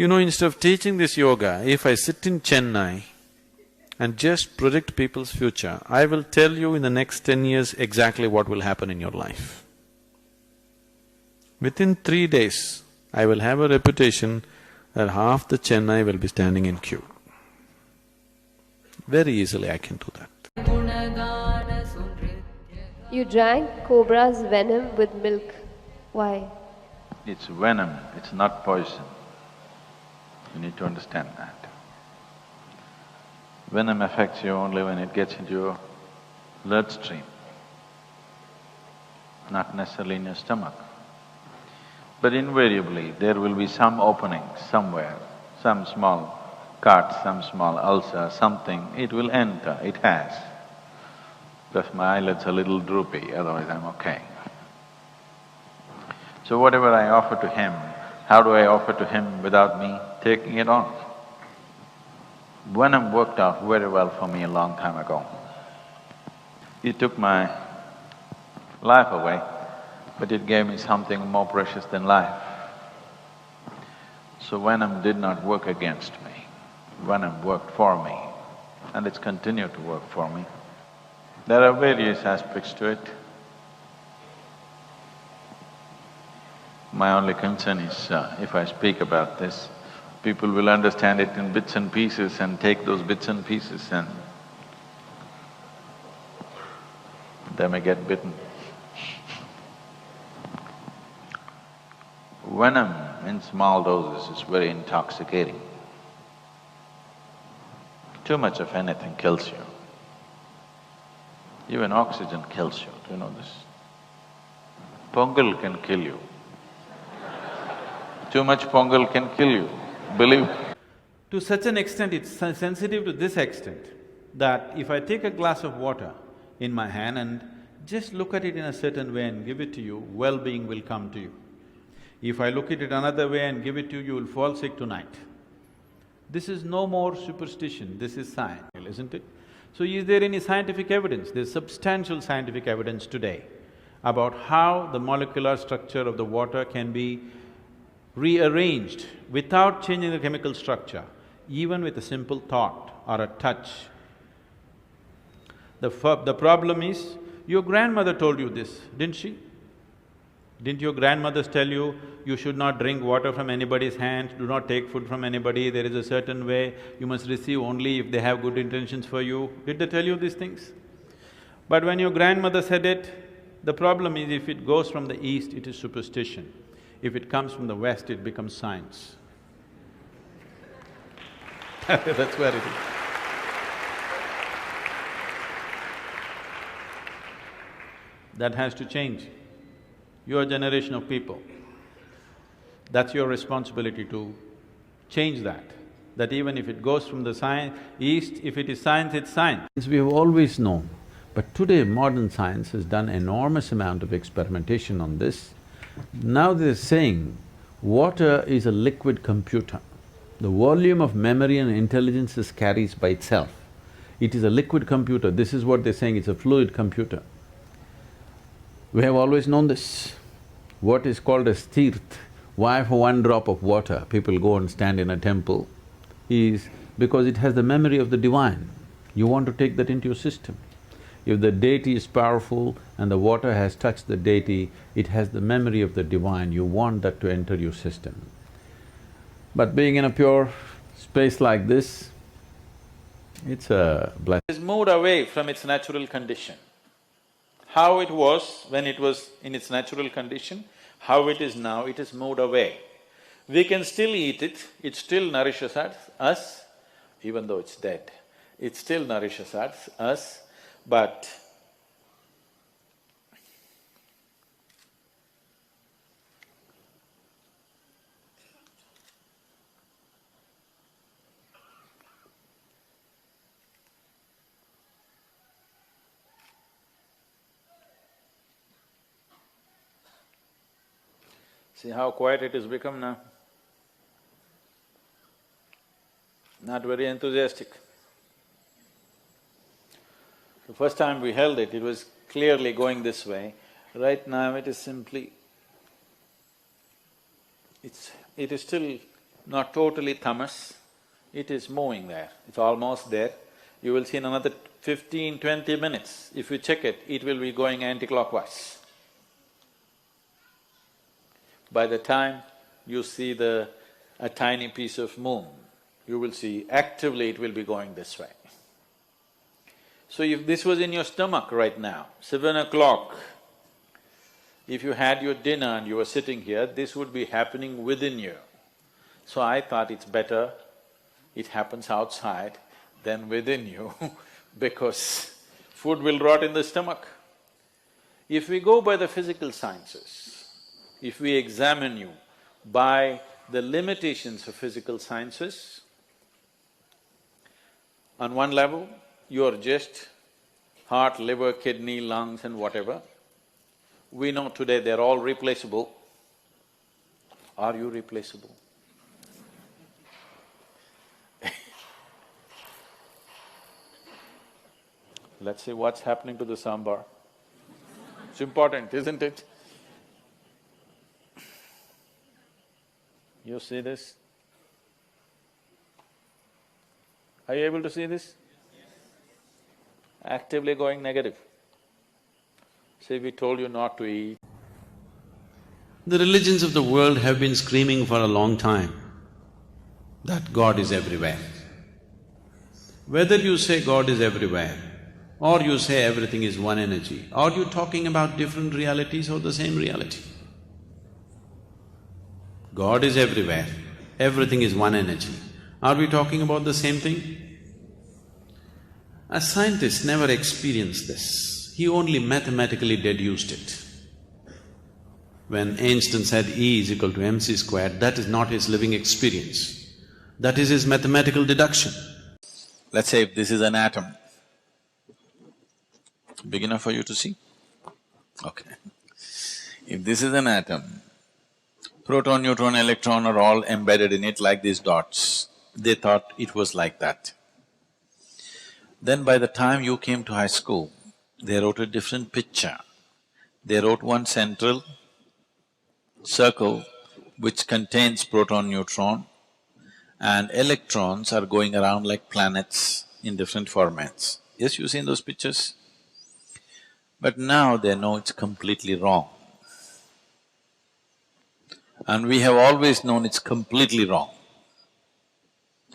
Instead of teaching this yoga, if I sit in Chennai and just predict people's future, I will tell you in the next 10 years exactly what will happen in your life. Within 3 days, I will have a reputation that half the Chennai will be standing in queue. Very easily I can do that. You drank cobra's venom with milk. Why? It's venom, it's not poison. You need to understand that. Venom affects you only when it gets into your bloodstream, not necessarily in your stomach. But invariably, there will be some opening somewhere, some small cut, some small ulcer, something, it will enter, it has. Plus my eyelids are a little droopy, otherwise I'm okay. So whatever I offer to him, how do I offer to him without me taking it on? Venom worked out very well for me a long time ago. It took my life away, but it gave me something more precious than life. So venom did not work against me, venom worked for me, and it's continued to work for me. There are various aspects to it. My only concern is, if I speak about this, people will understand it in bits and pieces and take those bits and pieces and they may get bitten. Venom in small doses is very intoxicating. Too much of anything kills you. Even oxygen kills you, do you know this? Pongal can kill you. Too much pongal can kill you, believe me. To such an extent, it's sensitive to this extent that if I take a glass of water in my hand and just look at it in a certain way and give it to you, well-being will come to you. If I look at it another way and give it to you, you will fall sick tonight. This is no more superstition, this is science, isn't it? So is there any scientific evidence? There's substantial scientific evidence today about how the molecular structure of the water can be rearranged without changing the chemical structure, even with a simple thought or a touch. The problem is, your grandmother told you this, didn't she? Didn't your grandmothers tell you, you should not drink water from anybody's hand, do not take food from anybody, there is a certain way, you must receive only if they have good intentions for you? Did they tell you these things? But when your grandmother said it, the problem is if it goes from the east, it is superstition. If it comes from the west, it becomes science. That's where it is. That has to change. Your generation of people, that's your responsibility to change that. That even if it goes from the east, if it is science, it's science. We have always known, but today modern science has done enormous amount of experimentation on this. Now they're saying water is a liquid computer. The volume of memory and intelligence it carries by itself. It is a liquid computer, this is what they're saying, it's a fluid computer. We have always known this. What is called as tirth, why for one drop of water people go and stand in a temple, is because it has the memory of the divine. You want to take that into your system. If the deity is powerful and the water has touched the deity, it has the memory of the divine, you want that to enter your system. But being in a pure space like this, it's a blessing. It is moved away from its natural condition. How it was when it was in its natural condition, how it is now, it is moved away. We can still eat it, it still nourishes us, even though it's dead. It still nourishes us, but see how quiet it has become now? Not very enthusiastic. The first time we held it, it was clearly going this way. Right now it is simply… it is still not totally tamas, it is moving there, it's almost there. You will see in another 15-20 minutes, if you check it, it will be going anti-clockwise. By the time you see a tiny piece of moon, you will see actively it will be going this way. So if this was in your stomach right now, 7 o'clock, if you had your dinner and you were sitting here, this would be happening within you. So I thought it's better it happens outside than within you because food will rot in the stomach. If we go by the physical sciences, if we examine you by the limitations of physical sciences, on one level, you're just heart, liver, kidney, lungs and whatever. We know today they're all replaceable. Are you replaceable? Let's see what's happening to the sambar. It's important, isn't it? You see this? Are you able to see this? Actively going negative. Say we told you not to eat. The religions of the world have been screaming for a long time that God is everywhere. Whether you say God is everywhere or you say everything is one energy, are you talking about different realities or the same reality? God is everywhere, everything is one energy. Are we talking about the same thing? A scientist never experienced this, he only mathematically deduced it. When Einstein said E is equal to mc squared, that is not his living experience, that is his mathematical deduction. Let's say if this is an atom, big enough for you to see? Okay. If this is an atom, proton, neutron, electron are all embedded in it like these dots. They thought it was like that. Then by the time you came to high school, they wrote a different picture. They wrote one central circle which contains proton, neutron, and electrons are going around like planets in different formats. Yes, you've seen those pictures? But now they know it's completely wrong. And we have always known it's completely wrong.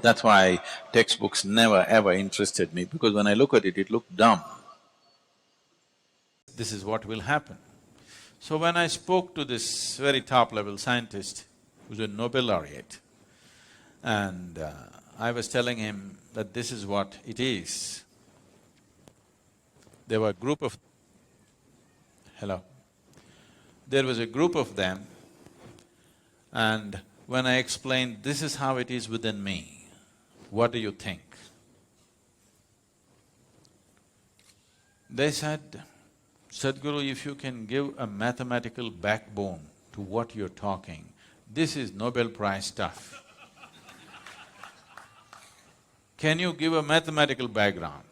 That's why textbooks never ever interested me, because when I look at it, it looked dumb. This is what will happen. So when I spoke to this very top-level scientist, who's a Nobel laureate, and I was telling him that this is what it is, there were a group of… Hello? There was a group of them, and when I explained, this is how it is within me, what do you think? They said, Sadhguru, if you can give a mathematical backbone to what you're talking, this is Nobel Prize stuff. Can you give a mathematical background?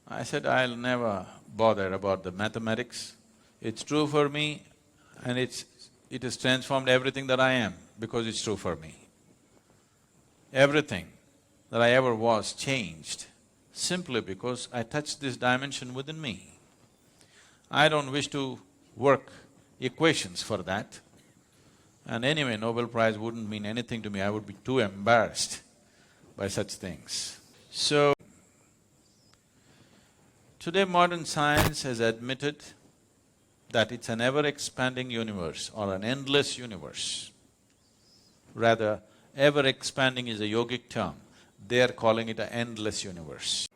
I said, I'll never bother about the mathematics. It's true for me and it has transformed everything that I am because it's true for me. Everything that I ever was changed simply because I touched this dimension within me. I don't wish to work equations for that. And anyway, Nobel Prize wouldn't mean anything to me, I would be too embarrassed by such things. So, today modern science has admitted that it's an ever-expanding universe or an endless universe. Rather, ever-expanding is a yogic term, they are calling it an endless universe.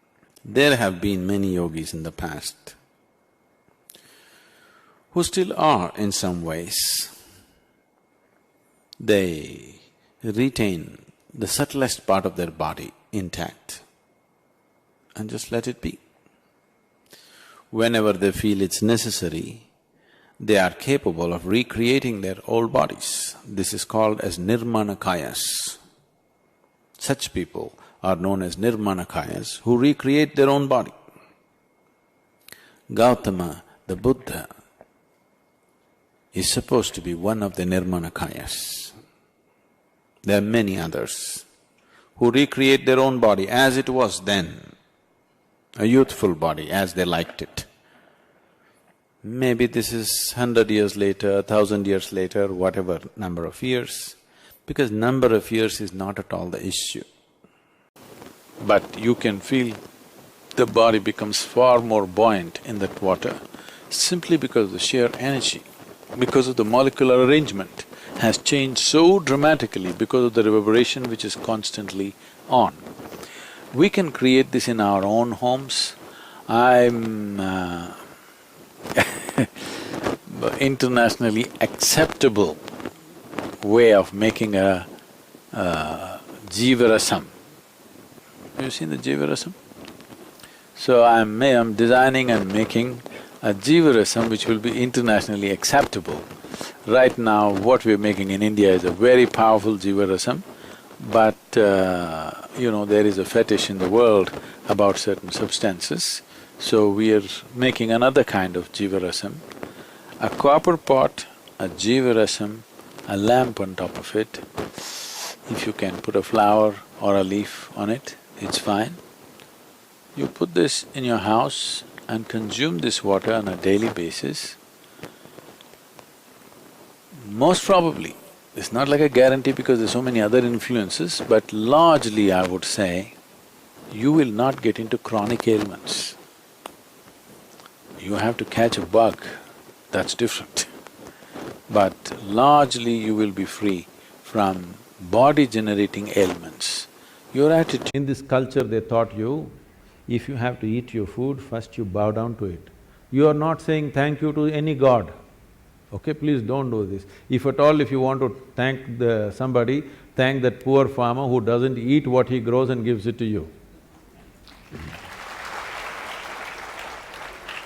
There have been many yogis in the past who still are in some ways. They retain the subtlest part of their body intact and just let it be. Whenever they feel it's necessary, they are capable of recreating their old bodies. This is called as nirmanakayas. Such people are known as nirmanakayas who recreate their own body. Gautama, the Buddha, is supposed to be one of the nirmanakayas. There are many others who recreate their own body as it was then, a youthful body as they liked it. Maybe this is 100 years later, 1,000 years later, whatever number of years, because number of years is not at all the issue. But you can feel the body becomes far more buoyant in that water simply because of the sheer energy, because of the molecular arrangement has changed so dramatically because of the reverberation which is constantly on. We can create this in our own homes. I'm internationally acceptable way of making a Jivarasam. Have you seen the Jivarasam? So I'm designing and making a Jivarasam which will be internationally acceptable. Right now, what we're making in India is a very powerful Jivarasam, but there is a fetish in the world about certain substances, so we are making another kind of Jivarasam. A copper pot, a Jivarasam, a lamp on top of it. If you can put a flower or a leaf on it, it's fine. You put this in your house and consume this water on a daily basis. Most probably, it's not like a guarantee because there's so many other influences, but largely I would say, you will not get into chronic ailments. You have to catch a bug, that's different. But largely you will be free from body-generating ailments. Your attitude… In this culture they taught you, if you have to eat your food, first you bow down to it. You are not saying thank you to any god. Okay, please don't do this. If at all, if you want to thank somebody, thank that poor farmer who doesn't eat what he grows and gives it to you.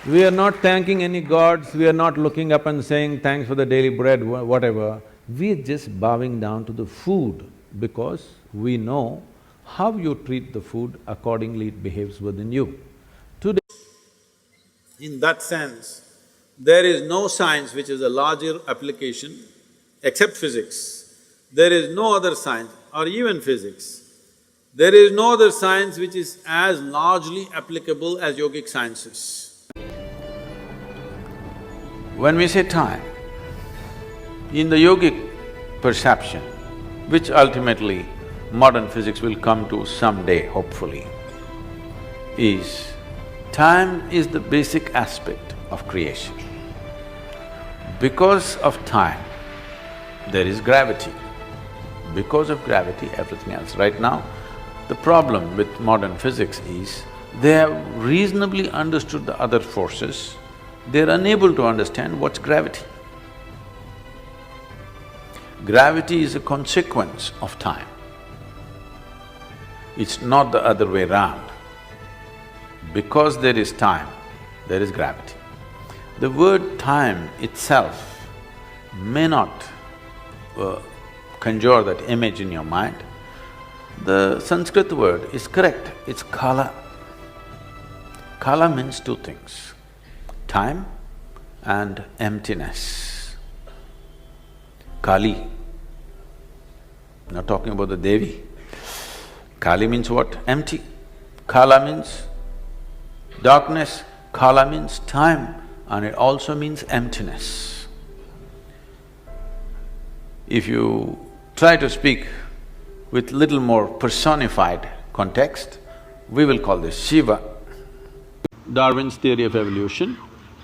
We are not thanking any gods, we are not looking up and saying thanks for the daily bread, whatever. We are just bowing down to the food because we know how you treat the food, accordingly it behaves within you. Today, in that sense, there is no science which is a larger application except physics. There is no other science or even physics. There is no other science which is as largely applicable as yogic sciences. When we say time, in the yogic perception, which ultimately modern physics will come to someday, hopefully, is time is the basic aspect of creation. Because of time, there is gravity. Because of gravity, everything else. Right now, the problem with modern physics is they have reasonably understood the other forces, they're unable to understand what's gravity. Gravity is a consequence of time. It's not the other way round. Because there is time, there is gravity. The word time itself may not conjure that image in your mind. The Sanskrit word is correct, it's kala. Kala means two things, time and emptiness. Kali, not talking about the Devi. Kali means what? Empty. Kala means darkness, kala means time, and it also means emptiness. If you try to speak with little more personified context, we will call this Shiva. Darwin's theory of evolution.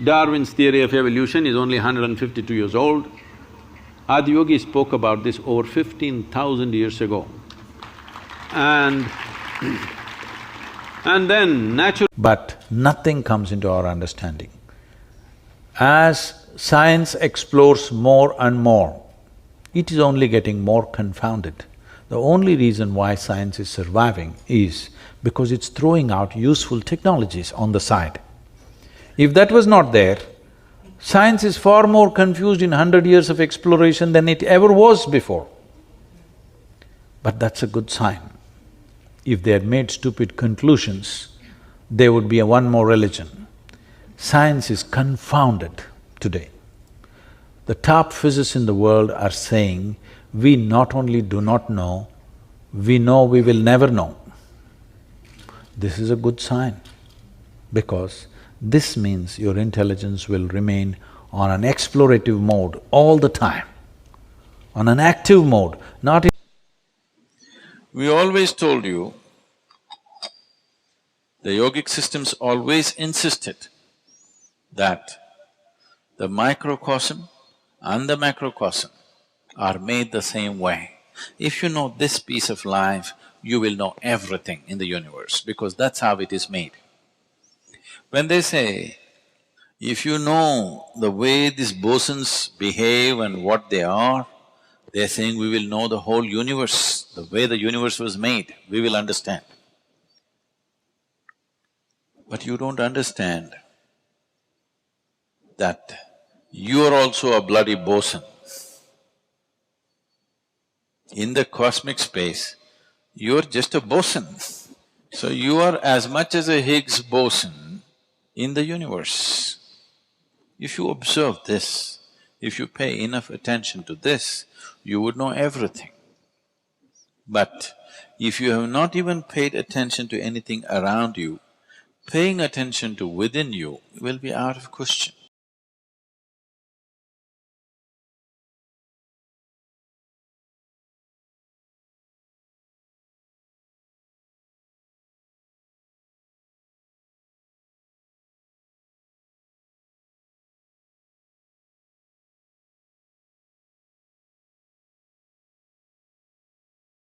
Darwin's theory of evolution is only 152 years old. Adiyogi spoke about this over 15,000 years ago. And then natural… But nothing comes into our understanding. As science explores more and more, it is only getting more confounded. The only reason why science is surviving is because it's throwing out useful technologies on the side. If that was not there, science is far more confused in 100 years of exploration than it ever was before. But that's a good sign. If they had made stupid conclusions, there would be one more religion. Science is confounded today. The top physicists in the world are saying, we not only do not know, we know we will never know. This is a good sign, because this means your intelligence will remain on an explorative mode all the time, on an active mode, not in… We always told you, the yogic systems always insisted that the microcosm and the macrocosm are made the same way. If you know this piece of life, you will know everything in the universe because that's how it is made. When they say, if you know the way these bosons behave and what they are, they're saying we will know the whole universe, the way the universe was made, we will understand. But you don't understand that you are also a bloody boson. In the cosmic space, you're just a boson. So you are as much as a Higgs boson in the universe. If you observe this, if you pay enough attention to this, you would know everything. But if you have not even paid attention to anything around you, paying attention to within you will be out of question.